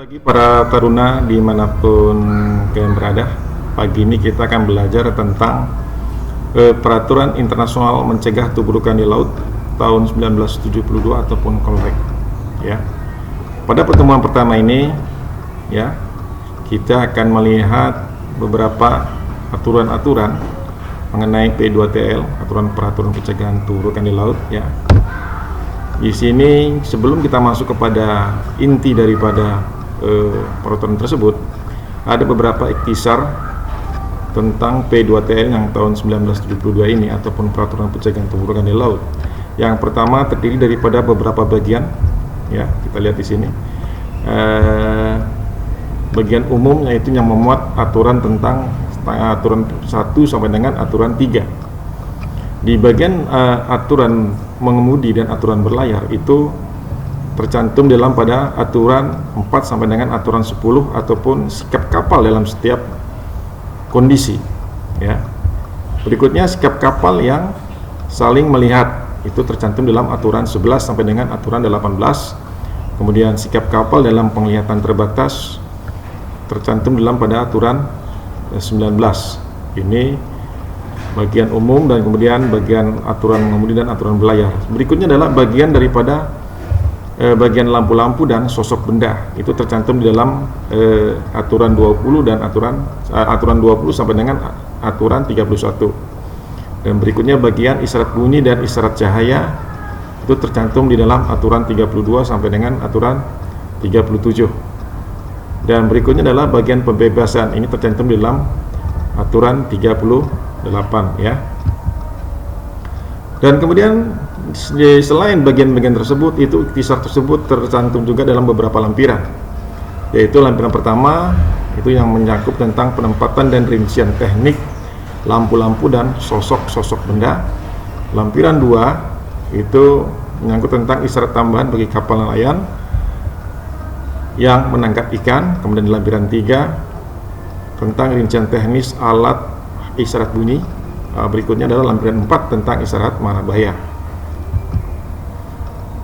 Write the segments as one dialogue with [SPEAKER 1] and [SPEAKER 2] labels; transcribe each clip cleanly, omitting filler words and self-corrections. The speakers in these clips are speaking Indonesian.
[SPEAKER 1] Pagi para taruna dimanapun kalian berada. Pagi ini kita akan belajar tentang peraturan internasional mencegah tubrukan di laut tahun 1972 ataupun KOLREG. Ya. Pada pertemuan pertama ini, ya, kita akan melihat beberapa aturan-aturan mengenai P2TL, aturan peraturan pencegahan tubrukan di laut. Ya. Di sini sebelum kita masuk kepada inti daripada peraturan tersebut, ada beberapa ikhtisar tentang P2TL yang tahun 1972 ini ataupun peraturan pencegahan tubrukan di laut. Yang pertama terdiri daripada beberapa bagian, ya, kita lihat di sini. Bagian umum yaitu yang memuat aturan tentang aturan 1 sampai dengan aturan 3. Di bagian aturan mengemudi dan aturan berlayar itu tercantum dalam pada aturan 4 sampai dengan aturan 10 ataupun sikap kapal dalam setiap kondisi, ya. Berikutnya sikap kapal yang saling melihat itu tercantum dalam aturan 11 sampai dengan aturan 18. Kemudian sikap kapal dalam penglihatan terbatas tercantum dalam pada aturan 19. Ini bagian umum dan kemudian bagian aturan mengemudi dan aturan berlayar. Berikutnya adalah bagian daripada bagian lampu-lampu dan sosok benda, itu tercantum di dalam aturan 20 dan aturan 20 sampai dengan aturan 31. Dan berikutnya bagian isyarat bunyi dan isyarat cahaya itu tercantum di dalam aturan 32 sampai dengan aturan 37. Dan berikutnya adalah bagian pembebasan, ini tercantum di dalam aturan 38, ya. Dan kemudian selain bagian-bagian tersebut, itu ikhtisar tersebut tercantum juga dalam beberapa lampiran, yaitu lampiran pertama itu yang mencakup tentang penempatan dan rincian teknik lampu-lampu dan sosok-sosok benda. Lampiran 2 itu menyangkut tentang isyarat tambahan bagi kapal nelayan yang menangkap ikan. Kemudian di lampiran 3 tentang rincian teknis alat isyarat bunyi. Berikutnya adalah lampiran 4 tentang isyarat marah bahaya.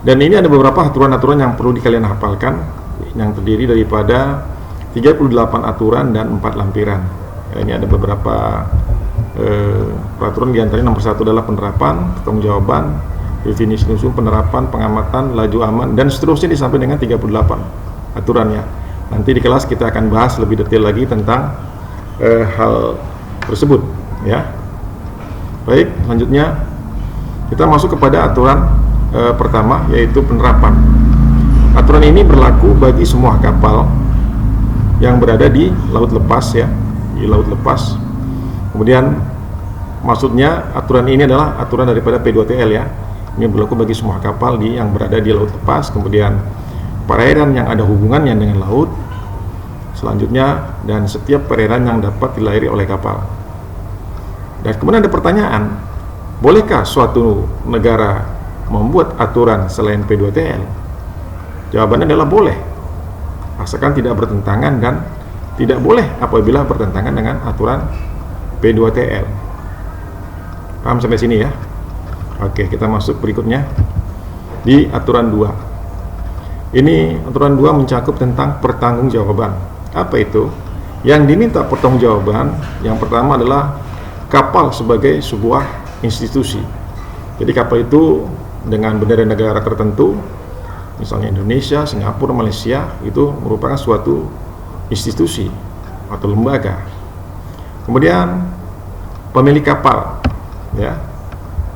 [SPEAKER 1] Dan ini ada beberapa aturan-aturan yang perlu kalian hafalkan, yang terdiri daripada 38 aturan dan 4 lampiran. Ya, ini ada beberapa peraturan, diantaranya nomor 1 adalah penerapan, pertanggungjawaban, definisi musuh, penerapan, pengamatan, laju aman, dan seterusnya sampai dengan 38 aturannya. Nanti di kelas kita akan bahas lebih detail lagi tentang hal tersebut, ya. Baik, selanjutnya kita masuk kepada aturan pertama, yaitu penerapan. Aturan ini berlaku bagi semua kapal yang berada di laut lepas, ya, di laut lepas. Kemudian maksudnya aturan ini adalah aturan daripada P2TL, ya. Ini berlaku bagi semua kapal yang berada di laut lepas, kemudian perairan yang ada hubungannya dengan laut, selanjutnya, dan setiap perairan yang dapat dilayari oleh kapal. Dan kemudian ada pertanyaan, bolehkah suatu negara membuat aturan selain P2TL? Jawabannya adalah boleh, asalkan tidak bertentangan, dan tidak boleh apabila bertentangan dengan aturan P2TL. Paham sampai sini, ya? Oke, kita masuk berikutnya di aturan 2. Ini aturan 2 mencakup tentang pertanggungjawaban. Apa itu? Yang diminta pertanggungjawaban yang pertama adalah kapal sebagai sebuah institusi. Jadi kapal itu dengan bendera negara tertentu, misalnya Indonesia, Singapura, Malaysia, itu merupakan suatu institusi atau lembaga. Kemudian pemilik kapal, ya,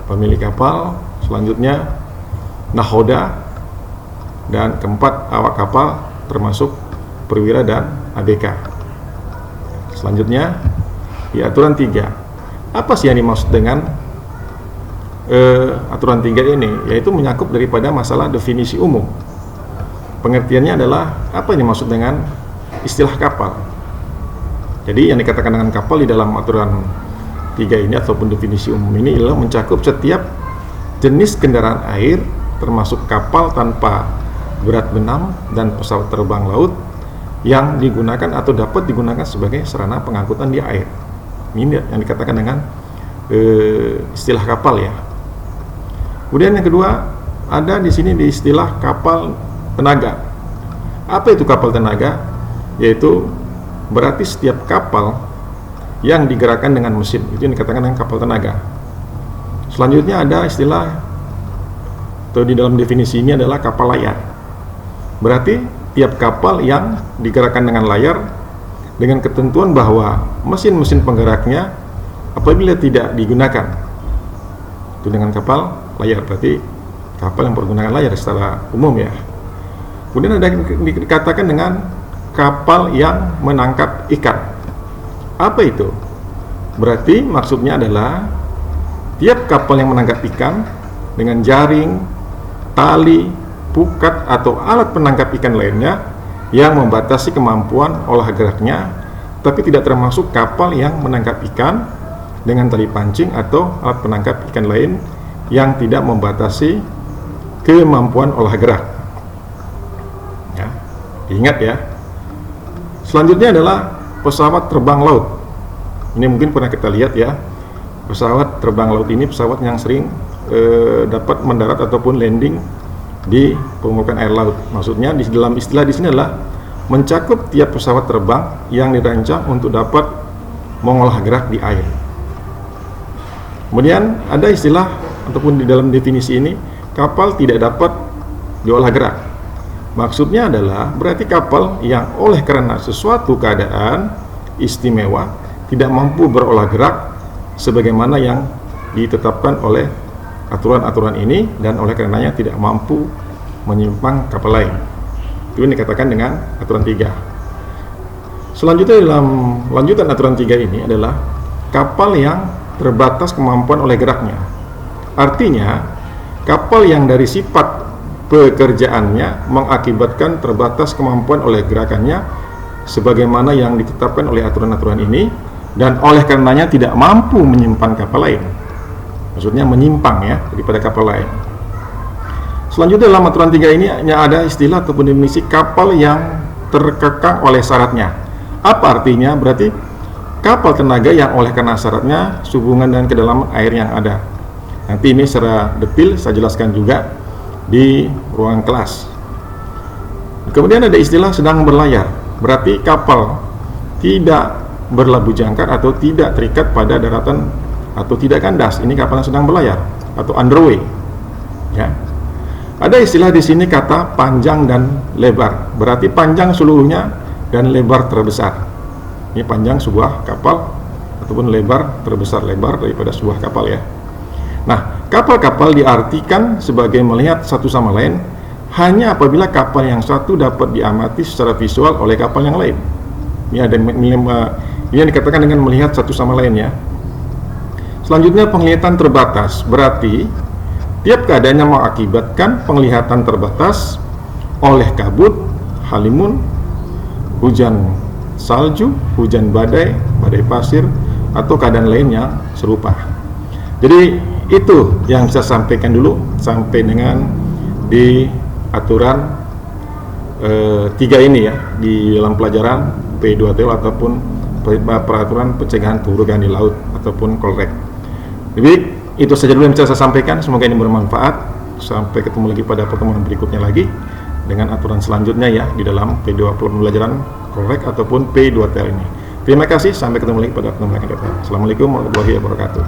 [SPEAKER 1] pemilik kapal. Selanjutnya nahoda, dan keempat awak kapal termasuk perwira dan ABK. Selanjutnya di aturan 3, apa sih yang dimaksud dengan aturan 3 ini? Yaitu menyangkut daripada masalah definisi umum. Pengertiannya adalah apa yang dimaksud dengan istilah kapal. Jadi yang dikatakan dengan kapal di dalam aturan 3 ini ataupun definisi umum ini adalah mencakup setiap jenis kendaraan air, termasuk kapal tanpa berat benam dan pesawat terbang laut yang digunakan atau dapat digunakan sebagai sarana pengangkutan di air. Ini yang dikatakan dengan istilah kapal, ya. Kemudian yang kedua, ada di sini di istilah kapal tenaga. Apa itu kapal tenaga? Yaitu berarti setiap kapal yang digerakkan dengan mesin, itu yang dikatakan dengan kapal tenaga. Selanjutnya ada istilah, atau di dalam definisi ini adalah kapal layar. Berarti tiap kapal yang digerakkan dengan layar dengan ketentuan bahwa mesin-mesin penggeraknya apabila tidak digunakan, itu dengan kapal layar, berarti kapal yang menggunakan layar secara umum ya. Kemudian ada dikatakan dengan kapal yang menangkap ikan. Apa itu? Berarti maksudnya adalah tiap kapal yang menangkap ikan dengan jaring, tali, pukat atau alat penangkap ikan lainnya yang membatasi kemampuan olah geraknya, tapi tidak termasuk kapal yang menangkap ikan dengan tali pancing atau alat penangkap ikan lain yang tidak membatasi kemampuan olah gerak. Ya, ingat ya. Selanjutnya adalah pesawat terbang laut. Ini mungkin pernah kita lihat ya. Pesawat terbang laut ini pesawat yang sering dapat mendarat ataupun landing di permukaan air laut. Maksudnya di dalam istilah di sini adalah mencakup tiap pesawat terbang yang dirancang untuk dapat mengolah gerak di air. Kemudian ada istilah ataupun di dalam definisi ini kapal tidak dapat diolah gerak. Maksudnya adalah berarti kapal yang oleh karena sesuatu keadaan istimewa tidak mampu berolah gerak sebagaimana yang ditetapkan oleh aturan-aturan ini dan oleh karenanya tidak mampu menyimpang kapal lain. Itu yang dikatakan dengan aturan 3. Selanjutnya dalam lanjutan aturan 3 ini adalah kapal yang terbatas kemampuan oleh geraknya. Artinya kapal yang dari sifat pekerjaannya mengakibatkan terbatas kemampuan oleh gerakannya sebagaimana yang ditetapkan oleh aturan-aturan ini dan oleh karenanya tidak mampu menyimpang kapal lain. Maksudnya menyimpang ya daripada kapal lain. Selanjutnya dalam aturan 3 ini ada istilah ataupun definisi kapal yang terkekang oleh syaratnya. Apa artinya? Berarti kapal tenaga yang oleh karena syaratnya sehubungan dengan kedalaman air yang ada. Nanti ini secara detail saya jelaskan juga di ruang kelas. Kemudian ada istilah sedang berlayar. Berarti kapal tidak berlabuh jangkar atau tidak terikat pada daratan atau tidak kandas. Ini kapal yang sedang berlayar atau underway. Ya. Ada istilah di sini kata panjang dan lebar. Berarti panjang seluruhnya dan lebar terbesar. Ini panjang sebuah kapal ataupun lebar terbesar, lebar daripada sebuah kapal ya. Nah, kapal-kapal diartikan sebagai melihat satu sama lain hanya apabila kapal yang satu dapat diamati secara visual oleh kapal yang lain. Ini ada ini yang dikatakan dengan melihat satu sama lain ya. Selanjutnya penglihatan terbatas. Berarti tiap keadaannya mengakibatkan penglihatan terbatas oleh kabut, halimun, hujan salju, hujan badai, badai pasir, atau keadaan lain yang serupa. Jadi itu yang saya sampaikan dulu sampai dengan di aturan 3 ini ya, di dalam pelajaran P2TO ataupun peraturan pencegahan turungan di laut ataupun kolrek. Jadi itu saja dulu yang bisa saya sampaikan. Semoga ini bermanfaat. Sampai ketemu lagi pada pertemuan berikutnya lagi dengan aturan selanjutnya ya di dalam P2 pembelajaran kolrek ataupun P2TL ini. Terima kasih. Sampai ketemu lagi pada pertemuan yang akan datang. Assalamualaikum warahmatullahi wabarakatuh.